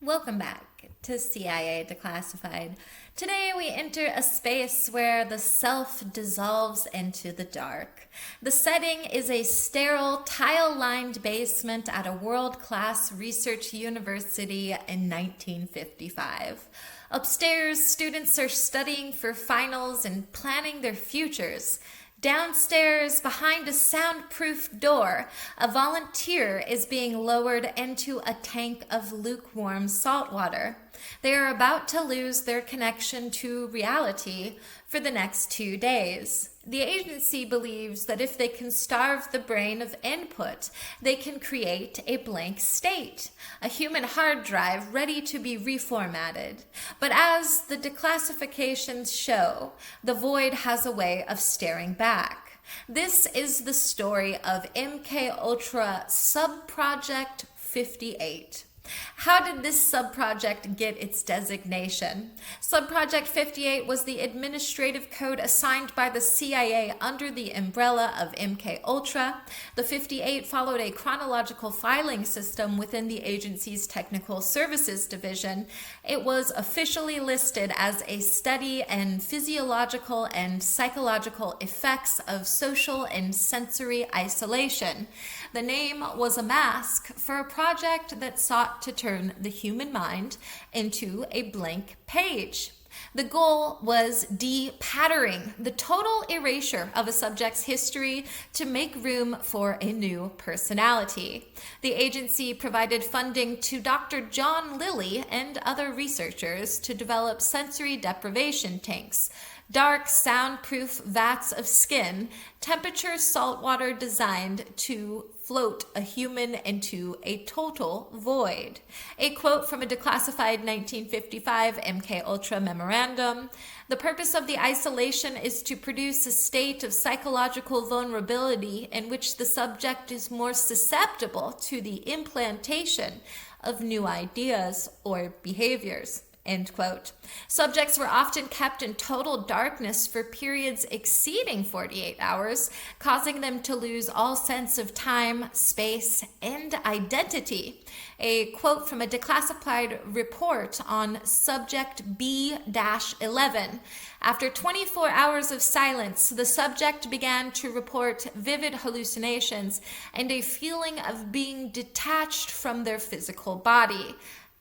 Welcome back to CIA Declassified. Today we enter a space where the self dissolves into the dark. The setting is a sterile, tile-lined basement at a world-class research university in 1955. Upstairs, students are studying for finals and planning their futures. Downstairs, behind a soundproof door, a volunteer is being lowered into a tank of lukewarm salt water. They are about to lose their connection to reality for the next 2 days. The agency believes that if they can starve the brain of input, they can create a blank state, a human hard drive ready to be reformatted. But as the declassifications show, the void has a way of staring back. This is the story of MKUltra Subproject 58. How did this subproject get its designation? Subproject 58 was the administrative code assigned by the CIA under the umbrella of MKUltra. The 58 followed a chronological filing system within the agency's Technical Services Division. It was officially listed as a study in physiological and psychological effects of social and sensory isolation. The name was a mask for a project that sought to turn the human mind into a blank page. The goal was de-patterning, the total erasure of a subject's history to make room for a new personality. The agency provided funding to Dr. John Lilly and other researchers to develop sensory deprivation tanks, dark, soundproof vats of skin, temperature saltwater designed to float a human into a total void. A quote from a declassified 1955 MKUltra memorandum: "The purpose of the isolation is to produce a state of psychological vulnerability in which the subject is more susceptible to the implantation of new ideas or behaviors." End quote. Subjects were often kept in total darkness for periods exceeding 48 hours, causing them to lose all sense of time, space, and identity. A quote from a declassified report on Subject B-11. After 24 hours of silence, the subject began to report vivid hallucinations and a feeling of being detached from their physical body.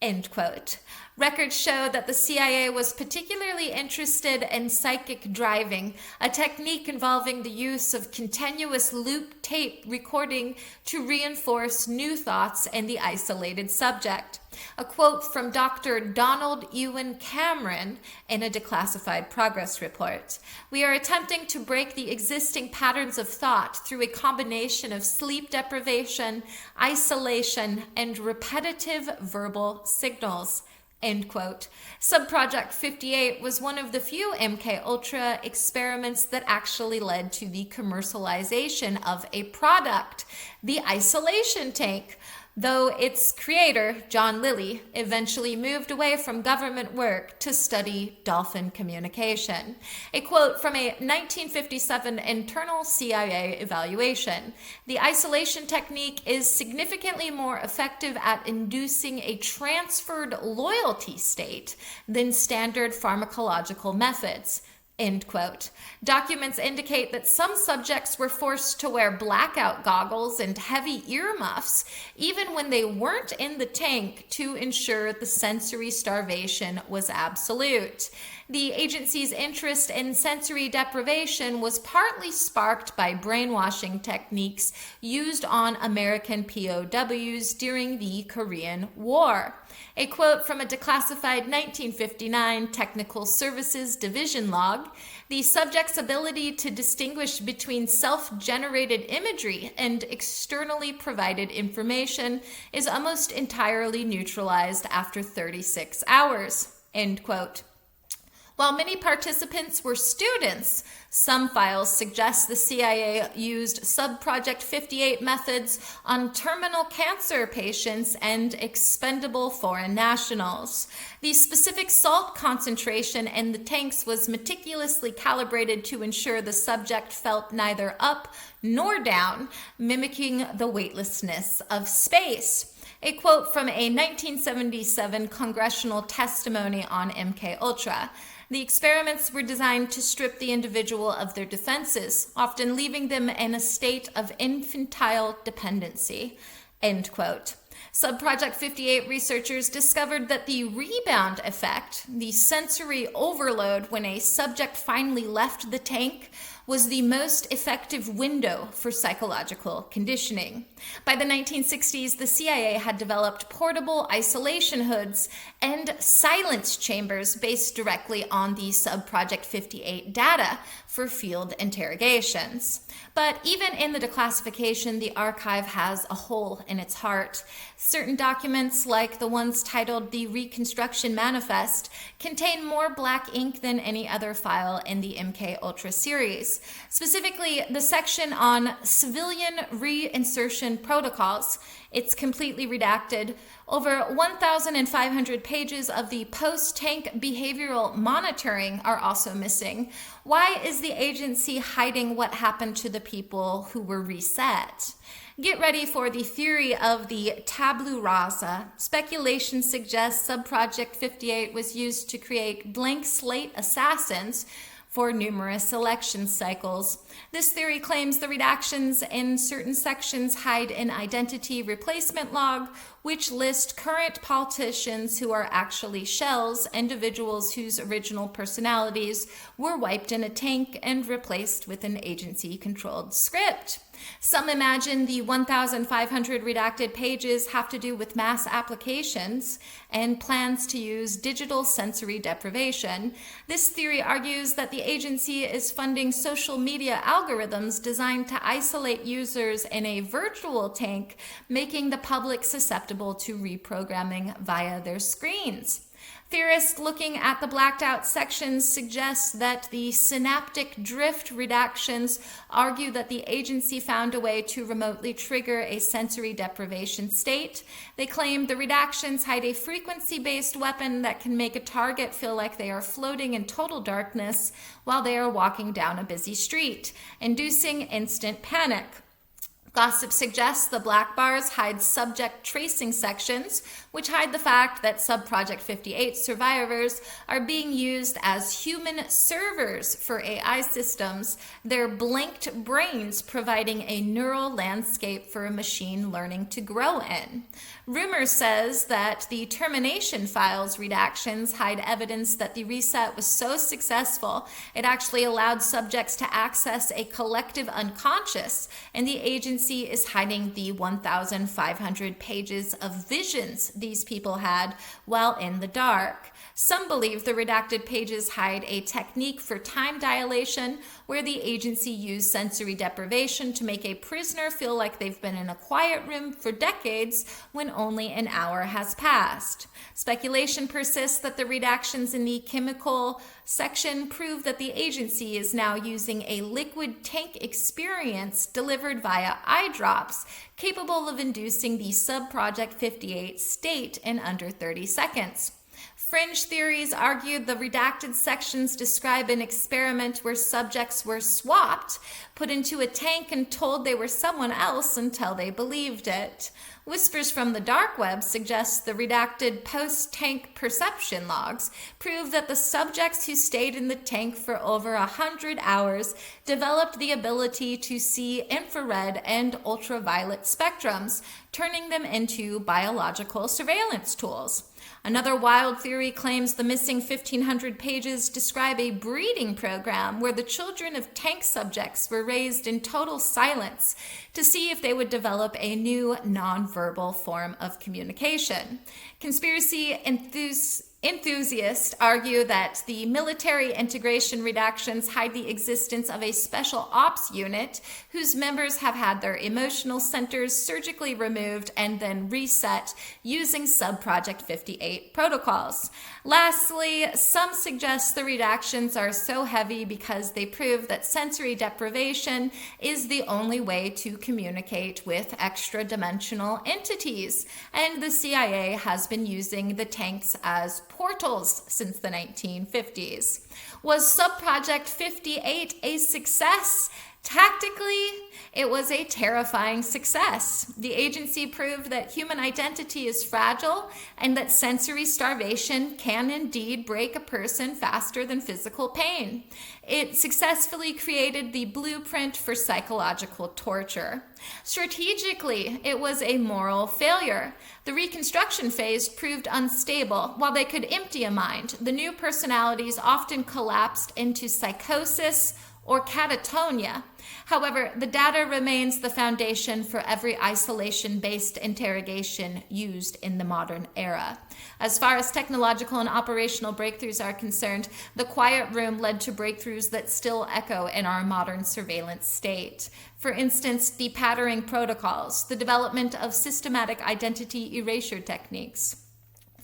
End quote. Records show that the CIA was particularly interested in psychic driving, a technique involving the use of continuous loop tape recording to reinforce new thoughts in the isolated subject. A quote from Dr. Donald Ewan Cameron in a declassified progress report: "We are attempting to break the existing patterns of thought through a combination of sleep deprivation, isolation, and repetitive verbal signals." End quote. Subproject 58 was one of the few MKUltra experiments that actually led to the commercialization of a product, the isolation tank, though its creator, John Lilly, eventually moved away from government work to study dolphin communication. A quote from a 1957 internal CIA evaluation: "The isolation technique is significantly more effective at inducing a transferred loyalty state than standard pharmacological methods." End quote. Documents indicate that some subjects were forced to wear blackout goggles and heavy earmuffs, even when they weren't in the tank, to ensure the sensory starvation was absolute. The agency's interest in sensory deprivation was partly sparked by brainwashing techniques used on American POWs during the Korean War. A quote from a declassified 1959 Technical Services Division log: "The subject's ability to distinguish between self-generated imagery and externally provided information is almost entirely neutralized after 36 hours." End quote. While many participants were students, some files suggest the CIA used Subproject 58 methods on terminal cancer patients and expendable foreign nationals. The specific salt concentration in the tanks was meticulously calibrated to ensure the subject felt neither up nor down, mimicking the weightlessness of space. A quote from a 1977 congressional testimony on MKUltra. The experiments were designed to strip the individual of their defenses, often leaving them in a state of infantile dependency. End quote. Subproject 58 researchers discovered that the rebound effect, the sensory overload when a subject finally left the tank, was the most effective window for psychological conditioning. By the 1960s, the CIA had developed portable isolation hoods and silence chambers based directly on the Subproject 58 data for field interrogations. But even in the declassification, the archive has a hole in its heart. Certain documents, like the ones titled the Reconstruction Manifest, contain more black ink than any other file in the MKUltra series. Specifically, the section on civilian reinsertion protocols. It's completely redacted. Over 1,500 pages of the post-tank behavioral monitoring are also missing. Why is the agency hiding what happened to the people who were reset? Get ready for the theory of the tabula rasa. Speculation suggests Subproject 58 was used to create blank slate assassins for numerous election cycles. This theory claims the redactions in certain sections hide an identity replacement log, which list current politicians who are actually shells, individuals whose original personalities were wiped in a tank and replaced with an agency-controlled script. Some imagine the 1,500 redacted pages have to do with mass applications and plans to use digital sensory deprivation. This theory argues that the agency is funding social media algorithms designed to isolate users in a virtual tank, making the public susceptible to reprogramming via their screens. Theorists looking at the blacked out sections suggest that the synaptic drift redactions argue that the agency found a way to remotely trigger a sensory deprivation state. They claim the redactions hide a frequency-based weapon that can make a target feel like they are floating in total darkness while they are walking down a busy street, inducing instant panic. Gossip suggests the black bars hide subject tracing sections, which hide the fact that Subproject 58 survivors are being used as human servers for AI systems, their blanked brains providing a neural landscape for machine learning to grow in. Rumor says that the termination files redactions hide evidence that the reset was so successful it actually allowed subjects to access a collective unconscious, and the agency is hiding the 1,500 pages of visions these people had while in the dark. Some believe the redacted pages hide a technique for time dilation where the agency used sensory deprivation to make a prisoner feel like they've been in a quiet room for decades when only an hour has passed. Speculation persists that the redactions in the chemical section prove that the agency is now using a liquid tank experience delivered via eye drops, capable of inducing the Subproject 58 state in under 30 seconds. Fringe theories argue the redacted sections describe an experiment where subjects were swapped, put into a tank, and told they were someone else until they believed it. Whispers from the dark web suggest the redacted post-tank perception logs prove that the subjects who stayed in the tank for over 100 hours developed the ability to see infrared and ultraviolet spectrums, turning them into biological surveillance tools. Another wild theory claims the missing 1,500 pages describe a breeding program where the children of tank subjects were raised in total silence to see if they would develop a new nonverbal form of communication. Conspiracy enthusiasts argue that the military integration redactions hide the existence of a special ops unit whose members have had their emotional centers surgically removed and then reset using Subproject 58 protocols. Lastly, some suggest the redactions are so heavy because they prove that sensory deprivation is the only way to communicate with extra-dimensional entities, and the CIA has been using the tanks as portals since the 1950s. Was Subproject 58 a success? Tactically, it was a terrifying success. The agency proved that human identity is fragile and that sensory starvation can indeed break a person faster than physical pain. It successfully created the blueprint for psychological torture. Strategically, it was a moral failure. The reconstruction phase proved unstable. While they could empty a mind, the new personalities often collapsed into psychosis or catatonia. However, the data remains the foundation for every isolation-based interrogation used in the modern era. As far as technological and operational breakthroughs are concerned, the quiet room led to breakthroughs that still echo in our modern surveillance state. For instance, depatterning protocols, the development of systematic identity erasure techniques,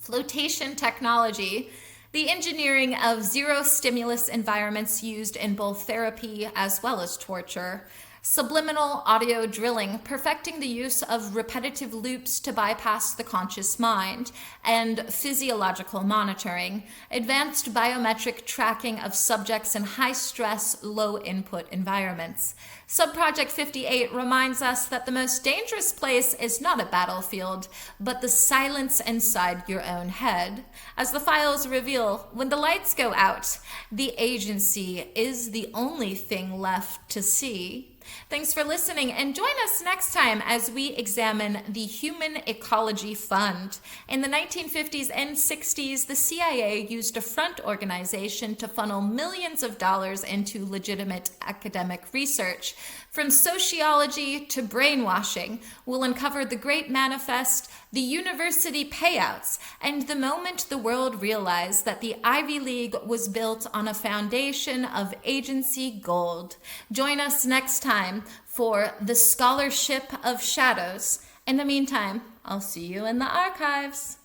flotation technology, the engineering of zero-stimulus environments used in both therapy as well as torture, subliminal audio drilling, perfecting the use of repetitive loops to bypass the conscious mind, and physiological monitoring, advanced biometric tracking of subjects in high-stress, low-input environments. Subproject 58 reminds us that the most dangerous place is not a battlefield, but the silence inside your own head. As the files reveal, when the lights go out, the agency is the only thing left to see. Thanks for listening, and join us next time as we examine the Human Ecology Fund. In the 1950s and 60s, the CIA used a front organization to funnel millions of dollars into legitimate academic research. From sociology to brainwashing, we'll uncover the Great Manifest, the university payouts, and the moment the world realized that the Ivy League was built on a foundation of agency gold. Join us next time for the Scholarship of Shadows. In the meantime, I'll see you in the archives.